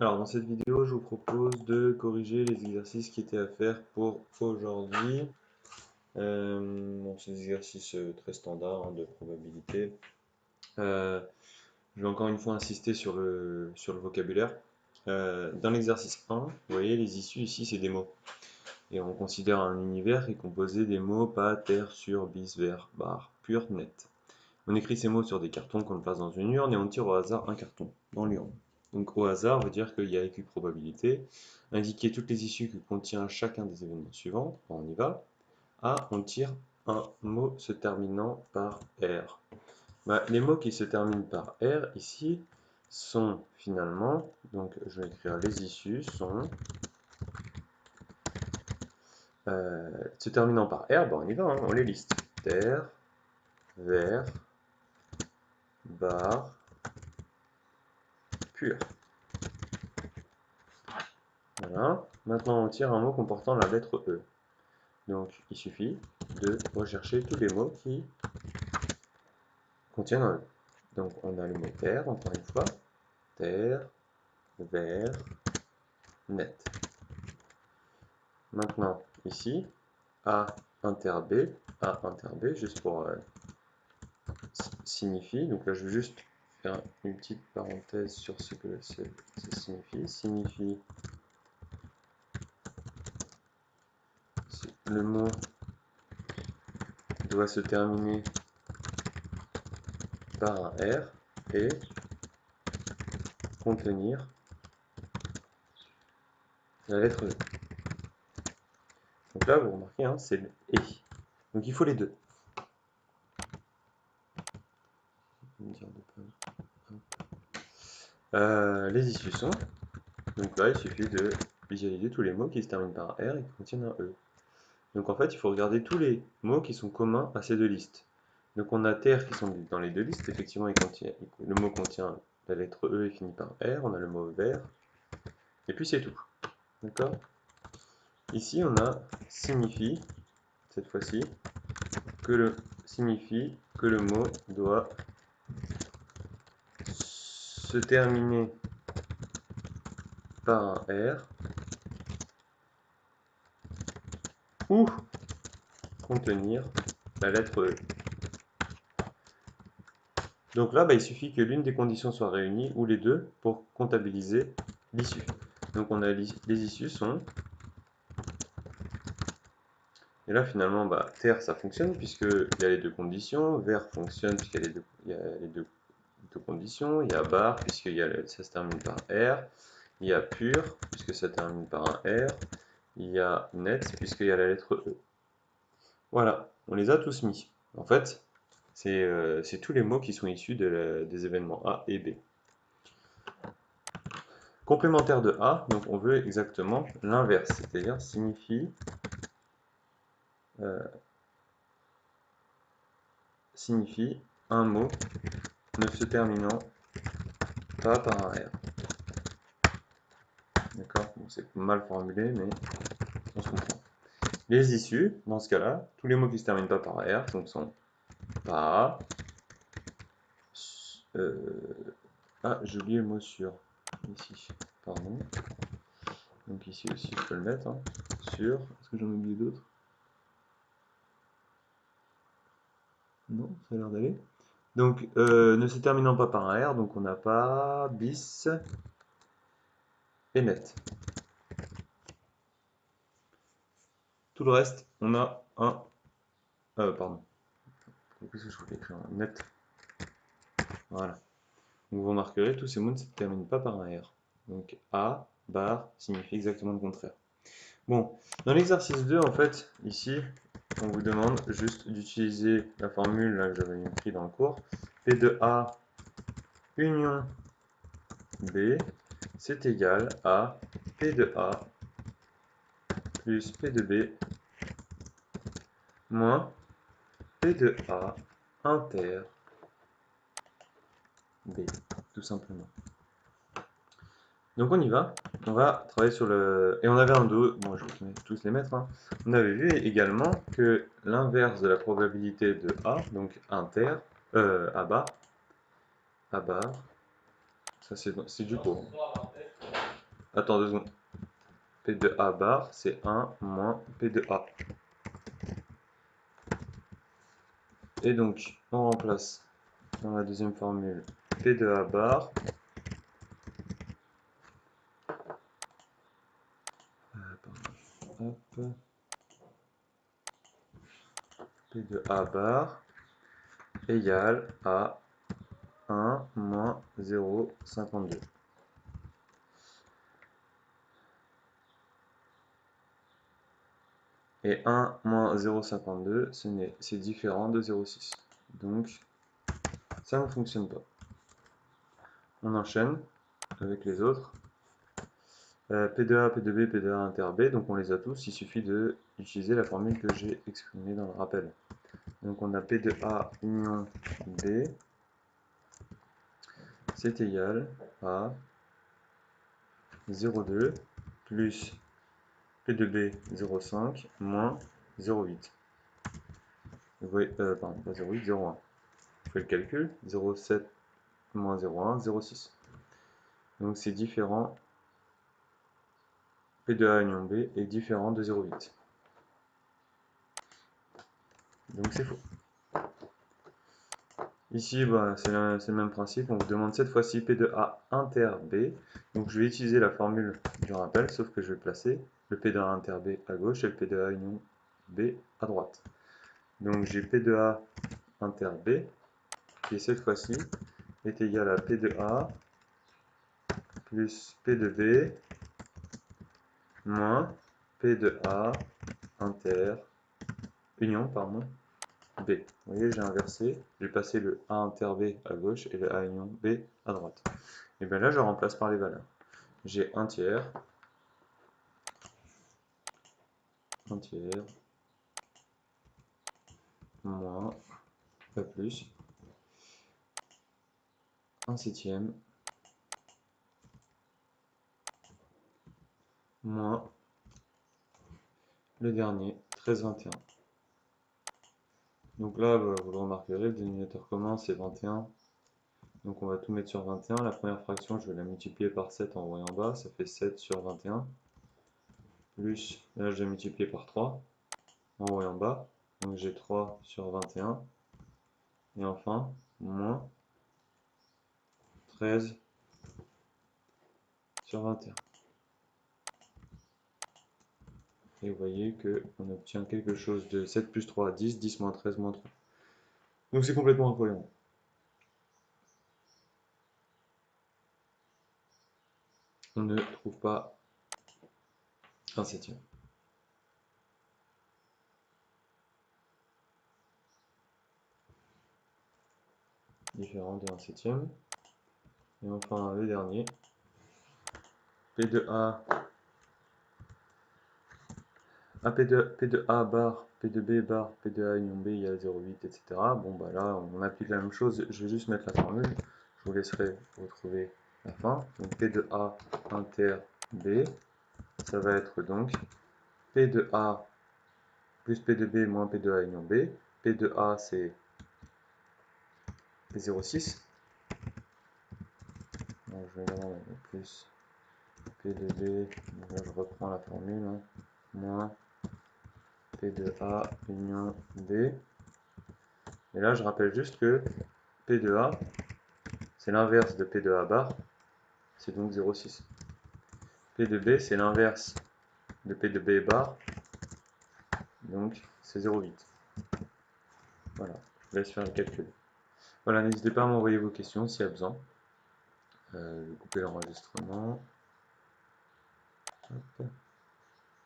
Alors dans cette vidéo, je vous propose de corriger les exercices qui étaient à faire pour aujourd'hui. Bon, c'est des exercices très standards de probabilité. Euh, je vais encore une fois insister sur le vocabulaire. Dans l'exercice 1, vous voyez, les issues ici, c'est des mots. Et on considère un univers qui est composé des mots pas, terre, sur, bis, vers, bar, pur, net. On écrit ces mots sur des cartons qu'on place dans une urne et on tire au hasard un carton dans l'urne. Donc au hasard veut dire qu'il y a écrit probabilité. Indiquer toutes les issues que contient chacun des événements suivants. On y va. A, on tire un mot se terminant par R. Les mots qui se terminent par R ici sont finalement, donc je vais écrire les issues, sont se terminant par R, on y va, hein, on les liste. Terre, vers, bar, pur. Voilà. Maintenant, on tire un mot comportant la lettre E. Donc, il suffit de rechercher tous les mots qui contiennent un E. Donc, on a le mot terre, encore une fois. Terre, vers, net. Maintenant, ici, A inter B, juste pour signifie. Donc là, je vais juste faire une petite parenthèse sur ce que ça signifie. Signifie le mot doit se terminer par un R et contenir la lettre E. Donc là, vous remarquez, hein, c'est le et. Donc il faut les deux. Les issues sont. Donc là, il suffit de visualiser tous les mots qui se terminent par R et qui contiennent un E. Donc en fait, il faut regarder tous les mots qui sont communs à ces deux listes. Donc on a terre qui sont dans les deux listes. Effectivement, le mot contient la lettre E et finit par R. On a le mot vert. Et puis c'est tout. D'accord? Ici, on a signifie, cette fois-ci, que le mot doit se terminer par un R ou contenir la lettre E. Donc là, il suffit que l'une des conditions soit réunie ou les deux pour comptabiliser l'issue. Donc on a les issues sont. Et là finalement, terre ça fonctionne puisqu'il y a les deux conditions. Vert fonctionne puisqu'il y a les deux conditions. Il y a bar puisqu'il ça se termine par R. Il y a pur puisque ça termine par un R. Il y a net puisqu'il y a la lettre E. Voilà, on les a tous mis. En fait, c'est tous les mots qui sont issus des événements A et B. Complémentaire de A, donc on veut exactement l'inverse, c'est-à-dire signifie un mot ne se terminant pas par un R. D'accord? Bon, c'est mal formulé, mais on se comprend. Les issues, dans ce cas-là, tous les mots qui se terminent pas par R donc sont pas. J'ai oublié le mot sur. Ici, pardon. Donc ici aussi, je peux le mettre. Hein. Sur. Est-ce que j'en ai oublié d'autres? Non, ça a l'air d'aller. Donc, ne se terminant pas par un R, donc on n'a pas bis et net. Tout le reste, on a un. Pardon. Qu'est-ce que je voulais écrire? Net. Voilà. Donc vous remarquerez, tous ces mots ne se terminent pas par un R. Donc A, bar, signifie exactement le contraire. Bon, dans l'exercice 2, en fait, ici, on vous demande juste d'utiliser la formule là, que j'avais écrite dans le cours. P de A union B, c'est égal à P de A plus P de B moins P de A inter B, tout simplement. Donc on y va, on va travailler sur le... Et on avait un dos, bon je vais tous les mettre, hein. On avait vu également que l'inverse de la probabilité de A, donc inter, A bar, ça c'est du cours. Attends 2 secondes. P de A bar, c'est 1 moins P de A. Et donc, on remplace dans la deuxième formule P de A bar. Hop. P de A bar égale à 1 moins 0,52. Et 1 moins 0,52, c'est différent de 0,6. Donc, ça ne fonctionne pas. On enchaîne avec les autres. P de A, P de B, P de A inter B, donc on les a tous. Il suffit d'utiliser la formule que j'ai exprimée dans le rappel. Donc on a P de A union B, c'est égal à 0,2 plus P de B 0,5 moins 0,8. Vous voyez, pardon, pas 0,8, 0,1. Je fais le calcul, 0,7 moins 0,1, 0,6. Donc c'est différent, P de A union B est différent de 0,8. Donc c'est faux. Ici, bah, c'est le même principe, on vous demande cette fois-ci P de A inter B. Donc je vais utiliser la formule du rappel, sauf que je vais placer le P de A inter B à gauche et le P de A union B à droite. Donc j'ai P de A inter B, qui cette fois-ci est égal à P de A plus P de B moins P de A inter union, pardon, B. Vous voyez, j'ai inversé, j'ai passé le A inter B à gauche et le A union B à droite. Et bien là, je remplace par les valeurs. J'ai 1 tiers, moins, pas plus, 1 septième, moins le dernier, 13,21. Donc là, vous le remarquerez, le dénominateur commun c'est 21. Donc on va tout mettre sur 21. La première fraction, je vais la multiplier par 7 en haut et en bas. Ça fait 7 sur 21. Plus, là je vais multiplier par 3 en haut et en bas. Donc j'ai 3 sur 21. Et enfin, moins 13 sur 21. Et vous voyez qu'on obtient quelque chose de 7 plus 3, 10, 10 moins 13 moins 3. Donc c'est complètement incohérent. On ne trouve pas un septième. Différent de 1 septième. Et enfin le dernier, P de A, P de A bar, P de B bar, P de A union B égale 0,8, etc. Bon bah là on applique la même chose, je vais juste mettre la formule, je vous laisserai retrouver la fin. Donc P de A inter B, ça va être donc P de A plus P de B moins P de A union B. P de A c'est 0,6. Donc je vais vraiment mettre plus P de B, donc là je reprends la formule, hein, moins P de A union B. Et là je rappelle juste que P de A c'est l'inverse de P de A bar, c'est donc 0,6. P de B c'est l'inverse de P de B bar, donc c'est 0,8. Voilà, je vous laisse faire le calcul. Voilà, n'hésitez pas à m'envoyer vos questions s'il y a besoin. Je vais couper l'enregistrement.